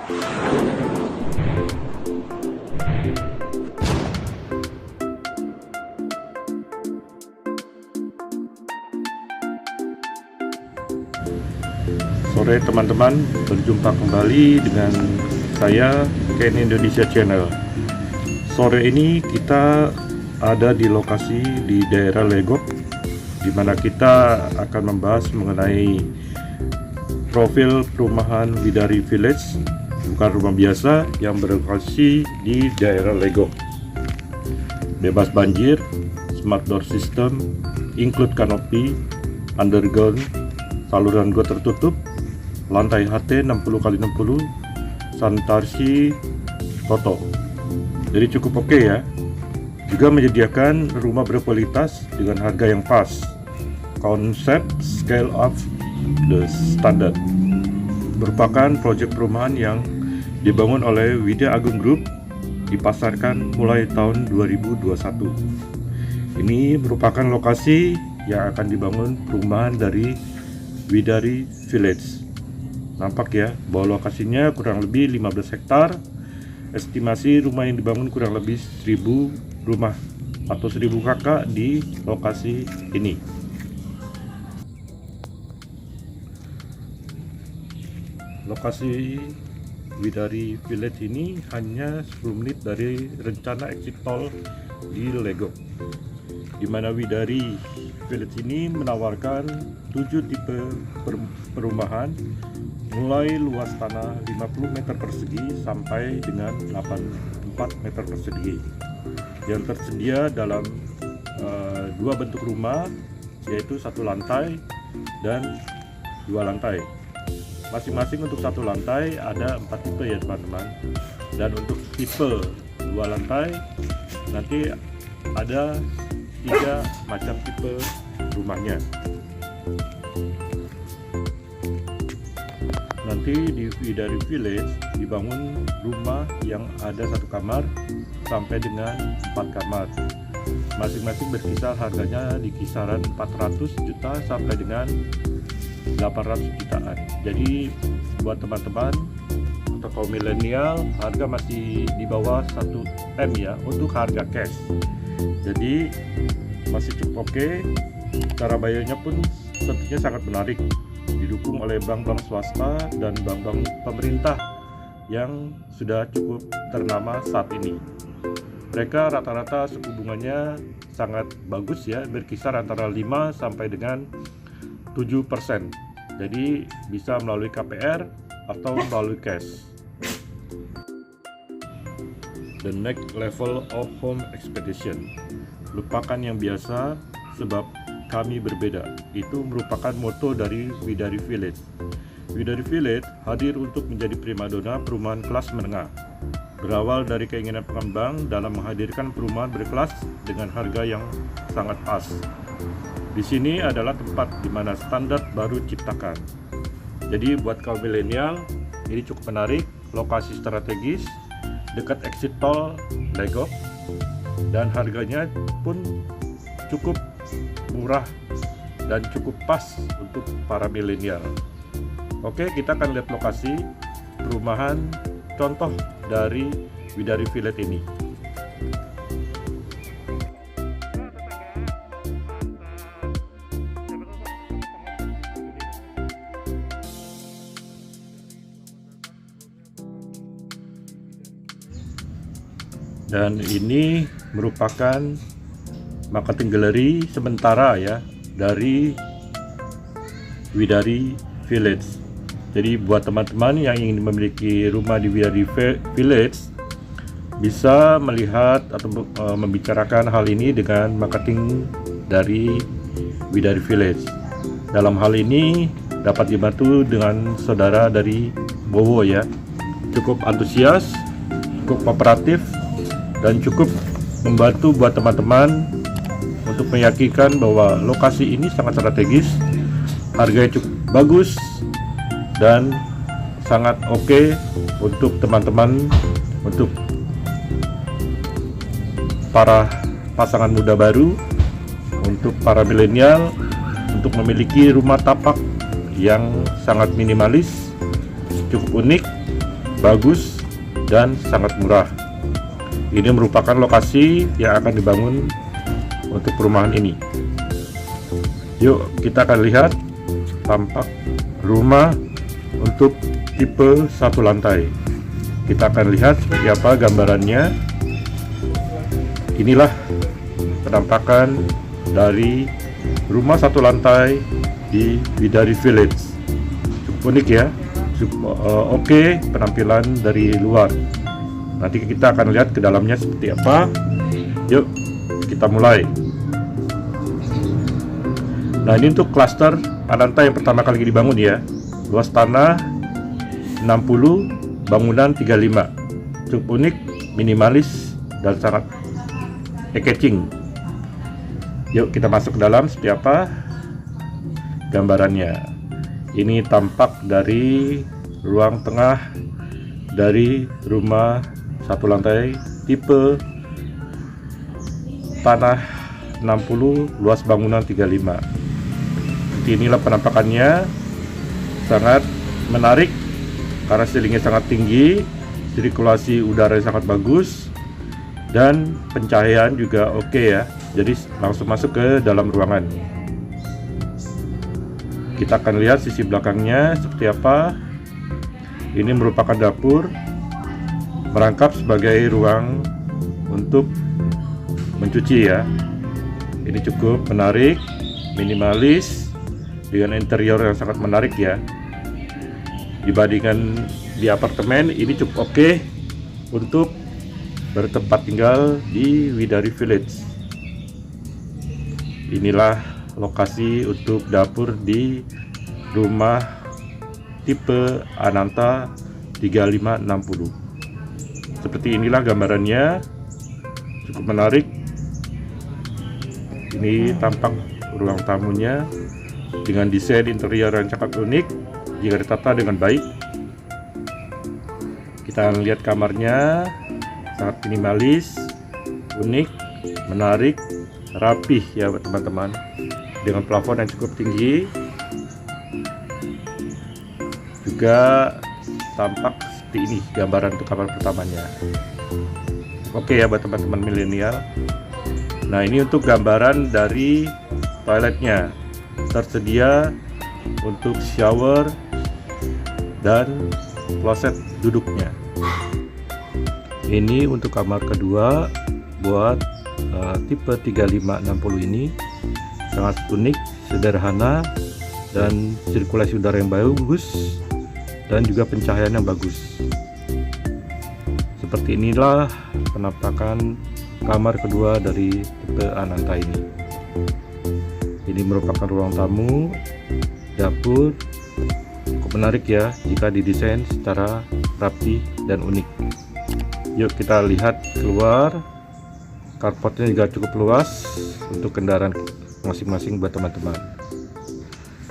Sore teman-teman, berjumpa kembali dengan saya Ken Indonesia Channel. Sore ini kita ada di lokasi di daerah Legok, di mana kita akan membahas mengenai profil perumahan Widari Village, bukan rumah biasa yang berlokasi di daerah Legok. Bebas banjir, smart door system, include kanopi, underground, saluran got tertutup, lantai HT 60x60, sanitasi kotor. Jadi cukup oke ya. Juga menyediakan rumah berkualitas dengan harga yang pas. Konsep scale up the standard. Merupakan proyek perumahan yang dibangun oleh Widya Agung Group, dipasarkan mulai tahun 2021. Ini merupakan lokasi yang akan dibangun perumahan dari Widari Village. Nampak ya, bahwa lokasinya kurang lebih 15 hektar. Estimasi rumah yang dibangun kurang lebih 1000 rumah atau 1000 kakak di lokasi ini. Lokasi Widari Village ini hanya 10 menit dari rencana exit tol di Legok, di mana Widari Village ini menawarkan 7 tipe perumahan, mulai luas tanah 50 meter persegi sampai dengan 84 meter persegi, yang tersedia dalam dua bentuk rumah, yaitu satu lantai dan dua lantai. Masing-masing untuk satu lantai ada 4 tipe ya teman-teman, dan untuk tipe dua lantai nanti ada 3 macam tipe rumahnya. Nanti di Widari Village dibangun rumah yang ada 1 kamar sampai dengan 4 kamar. Masing-masing berkisar harganya di kisaran 400 juta sampai dengan 800 jutaan. Jadi buat teman-teman atau kaum milenial, harga masih di bawah 1 M ya untuk harga cash. Jadi masih cukup oke. Cara bayarnya pun tentunya sangat menarik, didukung oleh bank-bank swasta dan bank-bank pemerintah yang sudah cukup ternama saat ini. Mereka rata-rata suku bunganya sangat bagus ya, berkisar antara 5 sampai dengan 7%. Jadi bisa melalui KPR atau melalui cash. The next level of home expectation. Lupakan yang biasa sebab kami berbeda. Itu merupakan moto dari Widari Village. Widari Village hadir untuk menjadi primadona perumahan kelas menengah. Berawal dari keinginan pengembang dalam menghadirkan perumahan berkelas dengan harga yang sangat pas. Di sini adalah tempat di mana standar baru ciptakan. Jadi buat kaum milenial, ini cukup menarik, lokasi strategis, dekat exit tol Legok, dan harganya pun cukup murah dan cukup pas untuk para milenial. Oke, kita akan lihat lokasi perumahan contoh dari Widari Village ini. Dan ini merupakan marketing galeri sementara ya dari Widari Village. Jadi buat teman-teman yang ingin memiliki rumah di Widari Village bisa melihat atau membicarakan hal ini dengan marketing dari Widari Village. Dalam hal ini dapat dibantu dengan saudara dari Bowo ya. Cukup antusias, cukup kooperatif, dan cukup membantu buat teman-teman untuk meyakinkan bahwa lokasi ini sangat strategis, harganya cukup bagus, dan sangat oke untuk teman-teman, untuk para pasangan muda baru, untuk para milenial, untuk memiliki rumah tapak yang sangat minimalis, cukup unik, bagus, dan sangat murah. Ini merupakan lokasi yang akan dibangun untuk perumahan ini. Yuk kita akan lihat tampak rumah untuk tipe 1 lantai. Kita akan lihat seperti apa gambarannya. Inilah penampakan dari rumah 1 lantai di Bidari Village. Cukup unik ya, cukup oke penampilan dari luar. Nanti kita akan lihat ke dalamnya seperti apa. Yuk kita mulai. Nah, ini untuk klaster Ananta yang pertama kali dibangun ya. Luas tanah 60, bangunan 35. Cukup unik, minimalis, dan sangat eye-catching. Yuk kita masuk ke dalam seperti apa gambarannya. Ini tampak dari ruang tengah dari rumah 1 lantai tipe tanah 60, luas bangunan 35. Inilah penampakannya, sangat menarik karena ceilingnya sangat tinggi, sirkulasi udara sangat bagus, dan pencahayaan juga oke ya. Jadi langsung masuk ke dalam ruangan. Kita akan lihat sisi belakangnya seperti apa. Ini merupakan dapur, merangkap sebagai ruang untuk mencuci ya. Ini cukup menarik, minimalis, dengan interior yang sangat menarik ya. Dibandingkan di apartemen, ini cukup oke untuk bertempat tinggal di Bidari Village. Inilah lokasi untuk dapur di rumah tipe Ananta 3560. Seperti inilah gambarannya, cukup menarik. Ini tampak ruang tamunya dengan desain interior yang sangat unik jika ditata dengan baik. Kita lihat kamarnya, sangat minimalis, unik, menarik, rapih ya teman-teman, dengan plafon yang cukup tinggi. Juga tampak seperti ini gambaran untuk kamar pertamanya. Oke ya buat teman-teman milenial. Nah, ini untuk gambaran dari toiletnya. Tersedia untuk shower dan kloset duduknya. Ini untuk kamar kedua buat tipe 3560 ini. Sangat unik, sederhana, dan sirkulasi udara yang bagus, dan juga pencahayaan yang bagus. Seperti inilah penampakan kamar kedua dari tipe Ananta ini. Ini merupakan ruang tamu, dapur, cukup menarik ya jika didesain secara rapi dan unik. Yuk kita lihat keluar. Carportnya juga cukup luas untuk kendaraan masing-masing buat teman-teman.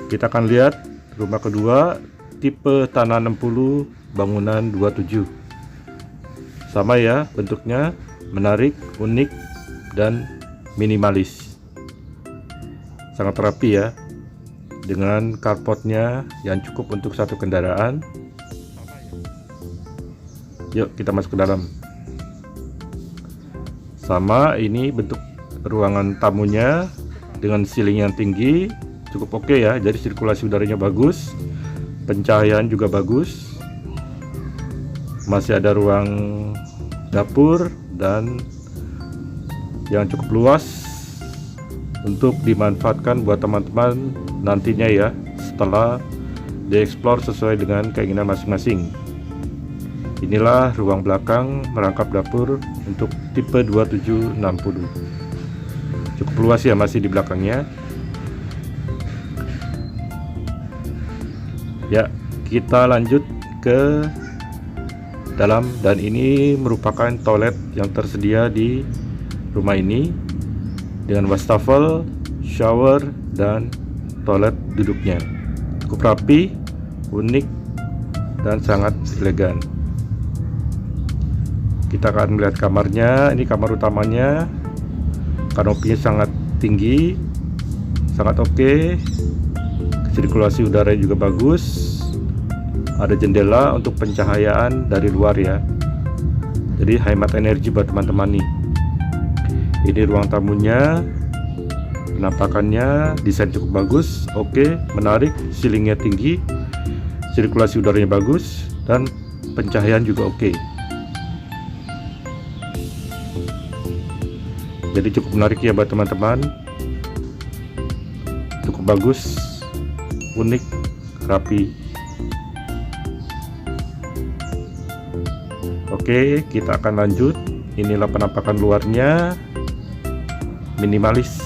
Kita akan lihat rumah kedua tipe tanah 60, bangunan 27. Sama ya bentuknya, menarik, unik, dan minimalis. Sangat rapi ya, dengan carportnya yang cukup untuk satu kendaraan. Yuk kita masuk ke dalam. Sama, ini bentuk ruangan tamunya dengan ceiling yang tinggi, cukup oke ya. Jadi sirkulasi udaranya bagus, pencahayaan juga bagus. Masih ada ruang dapur dan yang cukup luas untuk dimanfaatkan buat teman-teman nantinya ya, setelah dieksplor sesuai dengan keinginan masing-masing. Inilah ruang belakang merangkap dapur untuk tipe 2760. Cukup luas ya masih di belakangnya. Ya, kita lanjut ke dalam, dan ini merupakan toilet yang tersedia di rumah ini dengan wastafel, shower, dan toilet duduknya. Cukup rapi, unik, dan sangat elegan. Kita akan melihat kamarnya. Ini kamar utamanya, kanopinya sangat tinggi, sangat oke. Sirkulasi udara juga bagus, ada jendela untuk pencahayaan dari luar ya, jadi hemat energi buat teman-teman nih. Ini ruang tamunya, penampakannya, desain cukup bagus, oke, menarik, ceilingnya tinggi, sirkulasi udaranya bagus, dan pencahayaan juga oke. Jadi cukup menarik ya buat teman-teman, cukup bagus, unik, rapi. Oke, kita akan lanjut. Inilah penampakan luarnya, minimalis.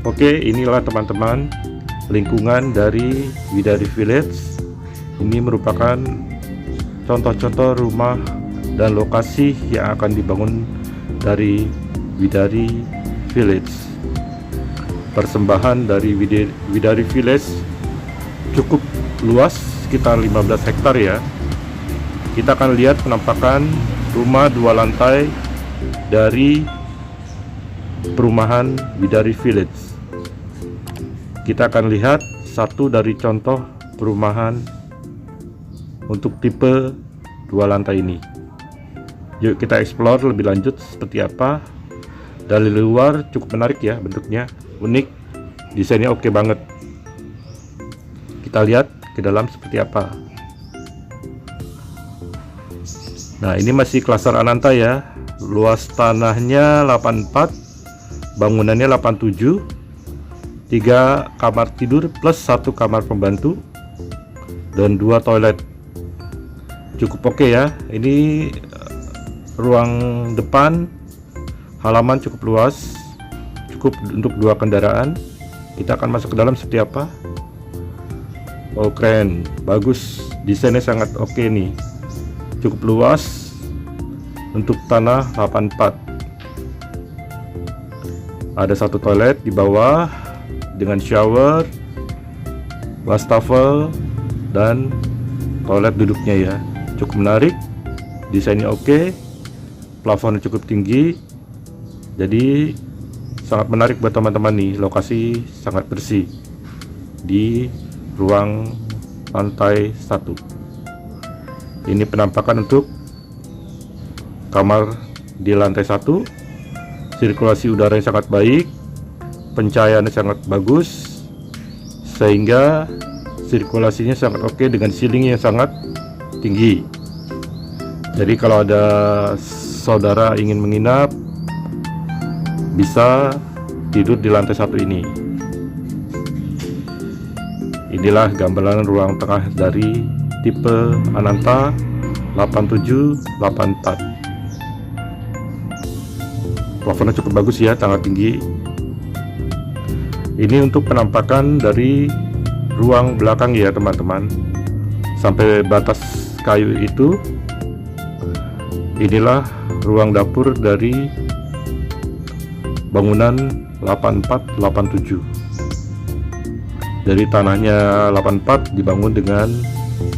Oke, inilah teman-teman lingkungan dari Widari Village. Ini merupakan contoh-contoh rumah dan lokasi yang akan dibangun dari Widari Village. Persembahan dari Widari Village cukup luas, sekitar 15 hektar ya. Kita akan lihat penampakan rumah 2 lantai dari perumahan Widari Village. Kita akan lihat satu dari contoh perumahan untuk tipe 2 lantai ini. Yuk kita explore lebih lanjut seperti apa. Dari luar cukup menarik ya, bentuknya unik, desainnya oke banget. Kita lihat ke dalam seperti apa. Nah, ini masih klaster Ananta ya. Luas tanahnya 84, bangunannya 87, 3 kamar tidur plus 1 kamar pembantu dan 2 toilet. Cukup oke ya. Ini ruang depan, halaman cukup luas, cukup untuk 2 kendaraan. Kita akan masuk ke dalam seperti apa. Oh keren, bagus, desainnya sangat oke nih. Cukup luas untuk tanah 84. Ada 1 toilet di bawah dengan shower, wastafel, dan toilet duduknya ya. Cukup menarik, desainnya oke, plafonnya cukup tinggi, jadi sangat menarik buat teman-teman nih. Lokasi sangat bersih di ruang lantai 1. Ini penampakan untuk kamar di lantai 1. Sirkulasi udara yang sangat baik, pencahayaannya sangat bagus, sehingga sirkulasinya sangat oke dengan ceiling yang sangat tinggi. Jadi kalau ada saudara ingin menginap, bisa tidur di lantai 1 ini. Inilah gambaran ruang tengah dari tipe Ananta 8784. Plafonnya cukup bagus ya, sangat tinggi. Ini untuk penampakan dari ruang belakang ya teman-teman, sampai batas kayu itu. Inilah ruang dapur dari bangunan 8487. Dari tanahnya 84 dibangun dengan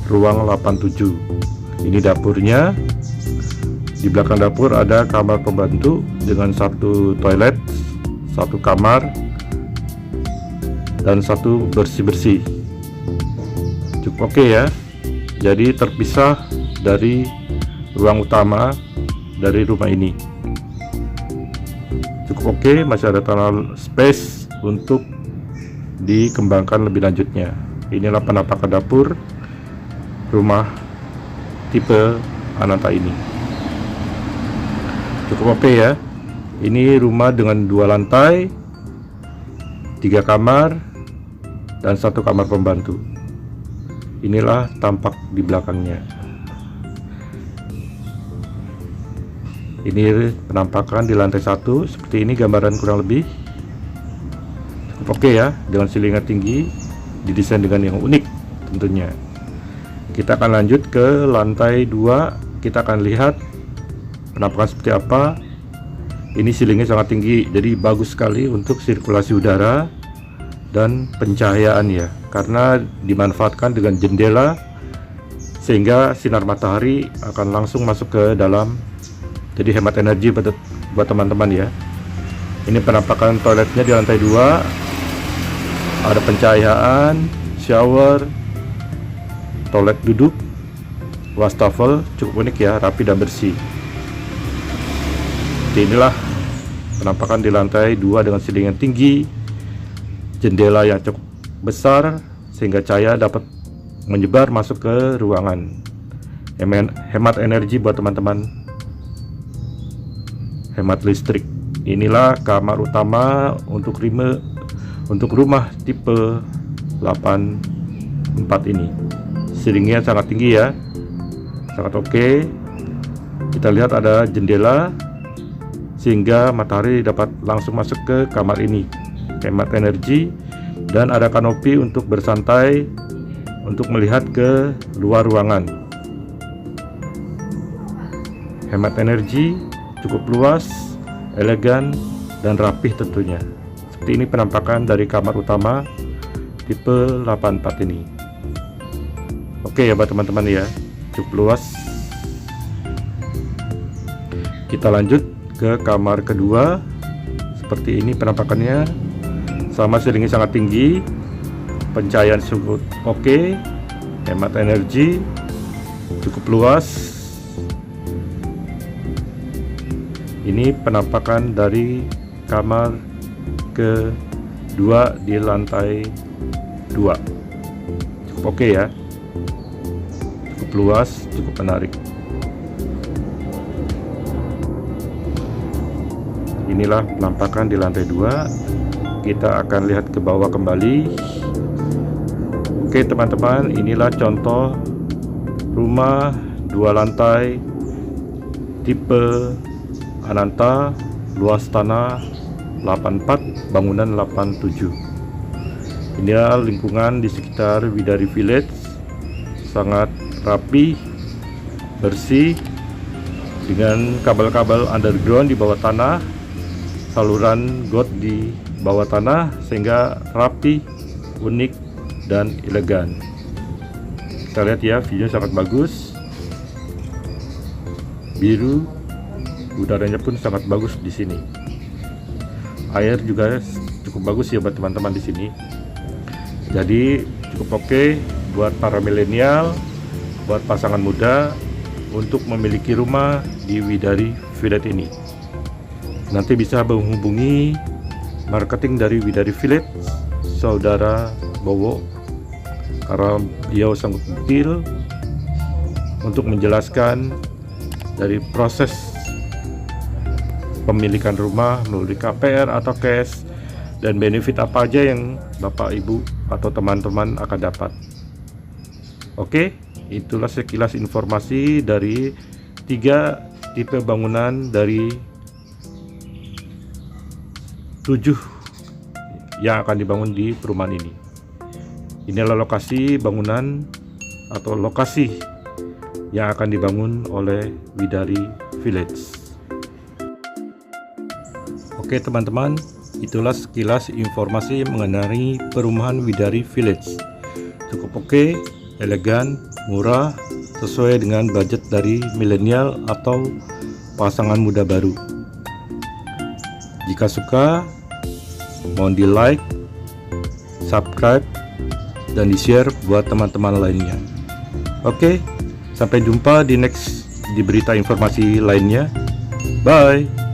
ruang 87. Ini dapurnya. Di belakang dapur ada kamar pembantu dengan 1 toilet, 1 kamar, dan 1 bersih-bersih. Cukup oke ya. Jadi terpisah dari ruang utama dari rumah ini. Cukup oke, masih ada tanah space untuk dikembangkan lebih lanjutnya. Inilah penampakan dapur rumah tipe Ananta ini. Cukup oke ya. Ini rumah dengan 2 lantai, 3 kamar, dan 1 kamar pembantu. Inilah tampak di belakangnya. Ini penampakan di lantai 1. Seperti ini gambaran kurang lebih. Cukup oke ya, dengan ceiling tinggi, didesain dengan yang unik tentunya. Kita akan lanjut ke lantai 2. Kita akan lihat penampakan seperti apa. Ini ceilingnya sangat tinggi, jadi bagus sekali untuk sirkulasi udara dan pencahayaan ya, karena dimanfaatkan dengan jendela sehingga sinar matahari akan langsung masuk ke dalam, jadi hemat energi buat teman-teman ya. Ini penampakan toiletnya di lantai 2. Ada pencahayaan, shower, toilet duduk, wastafel, cukup unik ya, rapi dan bersih. Inilah penampakan di lantai 2 dengan selingan tinggi, jendela yang cukup besar sehingga cahaya dapat menyebar masuk ke ruangan. Hemat energi buat teman-teman, hemat listrik. Inilah kamar utama untuk rumah tipe 84 ini. Silingnya sangat tinggi ya, sangat oke. Kita lihat ada jendela sehingga matahari dapat langsung masuk ke kamar ini. Hemat energi, dan ada kanopi untuk bersantai untuk melihat ke luar ruangan. Hemat energi, cukup luas, elegan, dan rapih tentunya. Seperti ini penampakan dari kamar utama tipe 84 ini. Oke ya buat teman-teman ya, cukup luas. Kita lanjut ke kamar kedua. Seperti ini penampakannya, sama silingnya sangat tinggi, pencahayaan cukup oke, hemat energi, cukup luas. Ini penampakan dari kamar kedua di lantai 2. Cukup oke ya, cukup luas, cukup menarik. Inilah penampakan di lantai 2. Kita akan lihat ke bawah kembali. Oke teman-teman, inilah contoh rumah 2 lantai tipe Ananta, luas tanah 84, bangunan 87. Inilah lingkungan di sekitar Widari Village, sangat rapi, bersih, dengan kabel-kabel underground di bawah tanah, saluran got di bawah tanah, sehingga rapi, unik, dan elegan. Kita lihat ya, video sangat bagus, biru, udaranya pun sangat bagus di sini. Air juga cukup bagus ya buat teman-teman di sini. Jadi cukup oke buat para milenial, buat pasangan muda untuk memiliki rumah di Widari Village ini. Nanti bisa menghubungi marketing dari Widari Village, Saudara Bowo, karena beliau sangat detail untuk menjelaskan dari proses pemilikan rumah melalui KPR atau cash, dan benefit apa aja yang Bapak Ibu atau teman-teman akan dapat. Oke, itulah sekilas informasi dari 3 tipe bangunan dari 7 yang akan dibangun di perumahan ini. Inilah lokasi bangunan atau lokasi yang akan dibangun oleh Widari Village. Oke teman-teman, itulah sekilas informasi mengenai perumahan Widari Village. Cukup oke, elegan, murah, sesuai dengan budget dari milenial atau pasangan muda baru. Jika suka, mohon di like, subscribe, dan di share buat teman-teman lainnya. Oke, sampai jumpa di berita informasi lainnya. Bye.